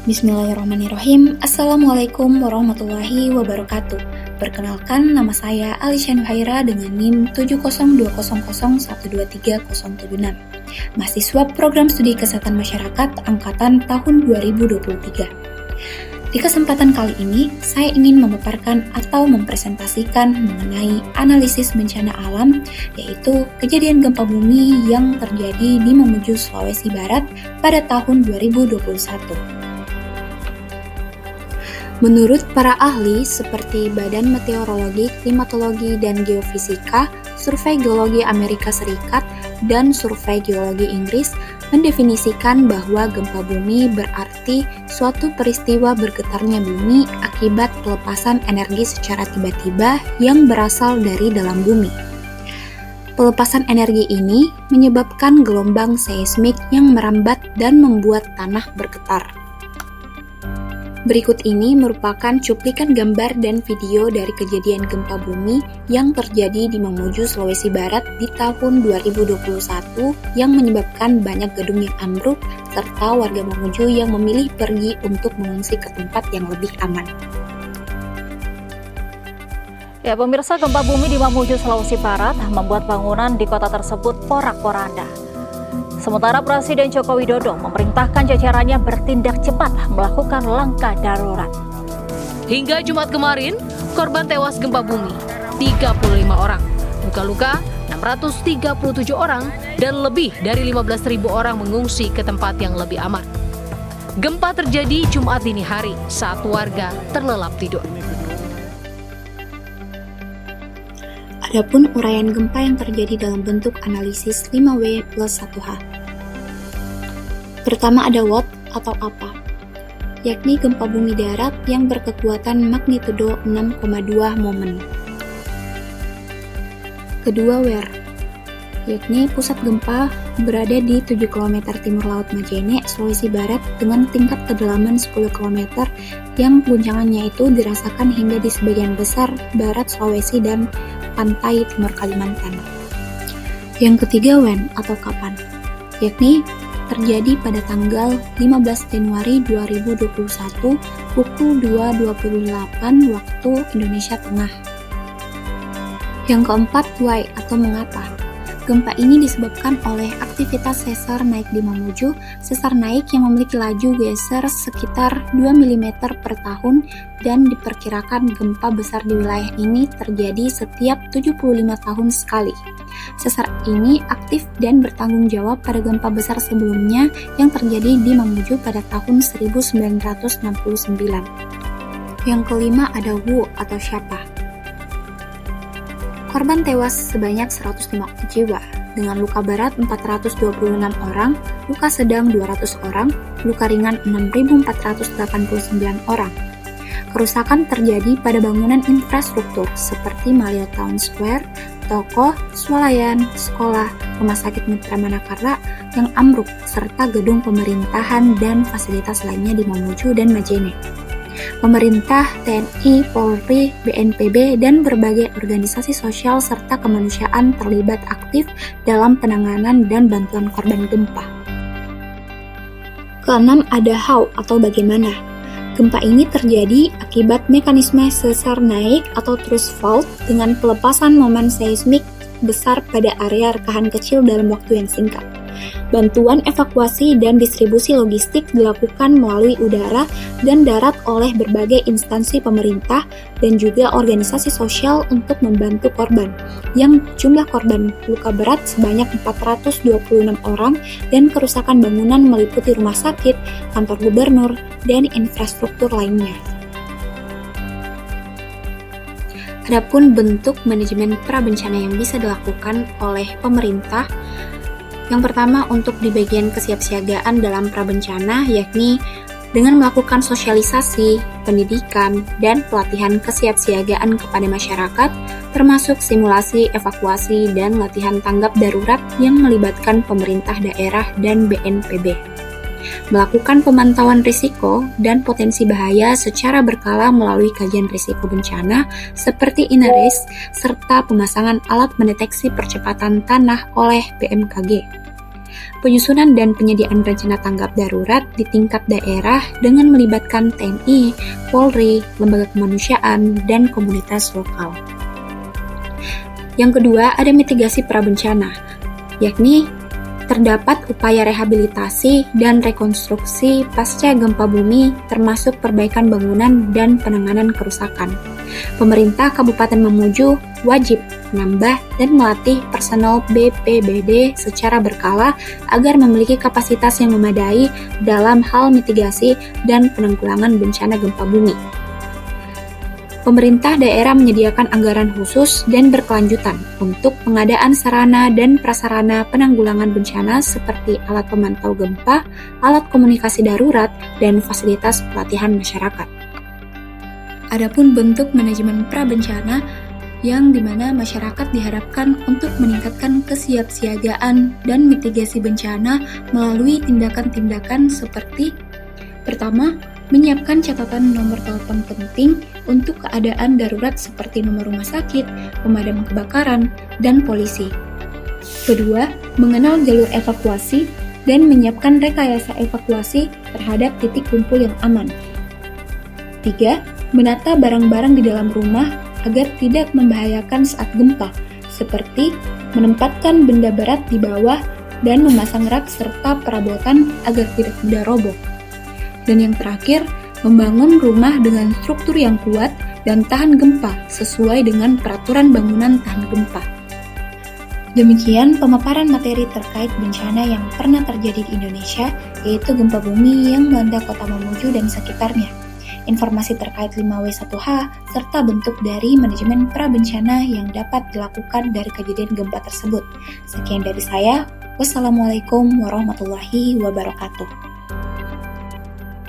Bismillahirrahmanirrahim. Assalamualaikum warahmatullahi wabarakatuh. Perkenalkan, nama saya Alisha Nuhaira dengan NIM 70200123076. Mahasiswa Program Studi Kesehatan Masyarakat Angkatan tahun 2023. Di kesempatan kali ini, saya ingin memaparkan atau mempresentasikan mengenai analisis bencana alam, yaitu kejadian gempa bumi yang terjadi di Mamuju, Sulawesi Barat pada tahun 2021. Menurut para ahli seperti Badan Meteorologi, Klimatologi, dan Geofisika, Survei Geologi Amerika Serikat, dan Survei Geologi Inggris mendefinisikan bahwa gempa bumi berarti suatu peristiwa bergetarnya bumi akibat pelepasan energi secara tiba-tiba yang berasal dari dalam bumi. Pelepasan energi ini menyebabkan gelombang seismik yang merambat dan membuat tanah bergetar. Berikut ini merupakan cuplikan gambar dan video dari kejadian gempa bumi yang terjadi di Mamuju, Sulawesi Barat di tahun 2021 yang menyebabkan banyak gedung yang ambruk serta warga Mamuju yang memilih pergi untuk mengungsi ke tempat yang lebih aman. Ya, pemirsa, gempa bumi di Mamuju, Sulawesi Barat membuat bangunan di kota tersebut porak-poranda. Sementara Presiden Joko Widodo memerintahkan jajarannya bertindak cepat melakukan langkah darurat. Hingga Jumat kemarin, korban tewas gempa bumi 35 orang, luka-luka 637 orang, dan lebih dari 15.000 orang mengungsi ke tempat yang lebih aman. Gempa terjadi Jumat dini hari saat warga terlelap tidur. Adapun uraian gempa yang terjadi dalam bentuk analisis 5W plus 1H. Pertama ada WOT atau apa, yakni gempa bumi darat yang berkekuatan magnitudo 6,2 momen. Kedua WER, yakni pusat gempa berada di 7 km timur laut Majene, Sulawesi Barat dengan tingkat kedalaman 10 km yang guncangannya itu dirasakan hingga di sebagian besar barat Sulawesi dan pantai timur Kalimantan. Yang ketiga WEN atau kapan, yakni terjadi pada tanggal 15 Januari 2021 pukul 2.28 waktu Indonesia Tengah. Yang keempat why atau mengapa. Gempa ini disebabkan oleh aktivitas sesar naik di Mamuju. Sesar naik yang memiliki laju geser sekitar 2 mm per tahun dan diperkirakan gempa besar di wilayah ini terjadi setiap 75 tahun sekali. Sesar ini aktif dan bertanggung jawab pada gempa besar sebelumnya yang terjadi di Mamuju pada tahun 1969. Yang kelima ada who atau siapa. Korban tewas sebanyak 105 jiwa, dengan luka berat 426 orang, luka sedang 200 orang, luka ringan 6.489 orang. Kerusakan terjadi pada bangunan infrastruktur seperti Malio Town Square, toko, swalayan, sekolah, rumah sakit Mitra Manakarta yang ambruk, serta gedung pemerintahan dan fasilitas lainnya di Mamuju dan Majene. Pemerintah, TNI, Polri, BNPB, dan berbagai organisasi sosial serta kemanusiaan terlibat aktif dalam penanganan dan bantuan korban gempa. Keenam ada how atau bagaimana. Gempa ini terjadi akibat mekanisme sesar naik atau thrust fault dengan pelepasan momen seismik besar pada area rekahan kecil dalam waktu yang singkat. Bantuan evakuasi dan distribusi logistik dilakukan melalui udara dan darat oleh berbagai instansi pemerintah dan juga organisasi sosial untuk membantu korban, yang jumlah korban luka berat sebanyak 426 orang dan kerusakan bangunan meliputi rumah sakit, kantor gubernur, dan infrastruktur lainnya. Adapun bentuk manajemen prabencana yang bisa dilakukan oleh pemerintah, yang pertama untuk di bagian kesiapsiagaan dalam prabencana, yakni dengan melakukan sosialisasi, pendidikan, dan pelatihan kesiapsiagaan kepada masyarakat, termasuk simulasi evakuasi dan latihan tanggap darurat yang melibatkan pemerintah daerah dan BNPB. Melakukan pemantauan risiko dan potensi bahaya secara berkala melalui kajian risiko bencana seperti INARIS, serta pemasangan alat mendeteksi percepatan tanah oleh BMKG. penyusunan dan penyediaan rencana tanggap darurat di tingkat daerah dengan melibatkan TNI, Polri, lembaga kemanusiaan, dan komunitas lokal. Yang kedua, ada mitigasi prabencana, yakni terdapat upaya rehabilitasi dan rekonstruksi pasca gempa bumi termasuk perbaikan bangunan dan penanganan kerusakan. Pemerintah Kabupaten Mamuju wajib menambah dan melatih personel BPBD secara berkala agar memiliki kapasitas yang memadai dalam hal mitigasi dan penanggulangan bencana gempa bumi. Pemerintah daerah menyediakan anggaran khusus dan berkelanjutan untuk pengadaan sarana dan prasarana penanggulangan bencana seperti alat pemantau gempa, alat komunikasi darurat, dan fasilitas pelatihan masyarakat. Adapun bentuk manajemen prabencana yang dimana masyarakat diharapkan untuk meningkatkan kesiapsiagaan dan mitigasi bencana melalui tindakan-tindakan seperti: pertama, menyiapkan catatan nomor telepon penting untuk keadaan darurat seperti nomor rumah sakit, pemadam kebakaran, dan polisi. Kedua, mengenal jalur evakuasi dan menyiapkan rekayasa evakuasi terhadap titik kumpul yang aman. 3. Menata barang-barang di dalam rumah agar tidak membahayakan saat gempa, seperti menempatkan benda berat di bawah dan memasang rak serta perabotan agar tidak mudah roboh. Dan yang terakhir, membangun rumah dengan struktur yang kuat dan tahan gempa sesuai dengan peraturan bangunan tahan gempa. Demikian pemaparan materi terkait bencana yang pernah terjadi di Indonesia, yaitu gempa bumi yang melanda kota Mamuju dan sekitarnya. Informasi terkait 5W1H serta bentuk dari manajemen prabencana yang dapat dilakukan dari kejadian gempa tersebut. Sekian dari saya. Wassalamualaikum warahmatullahi wabarakatuh.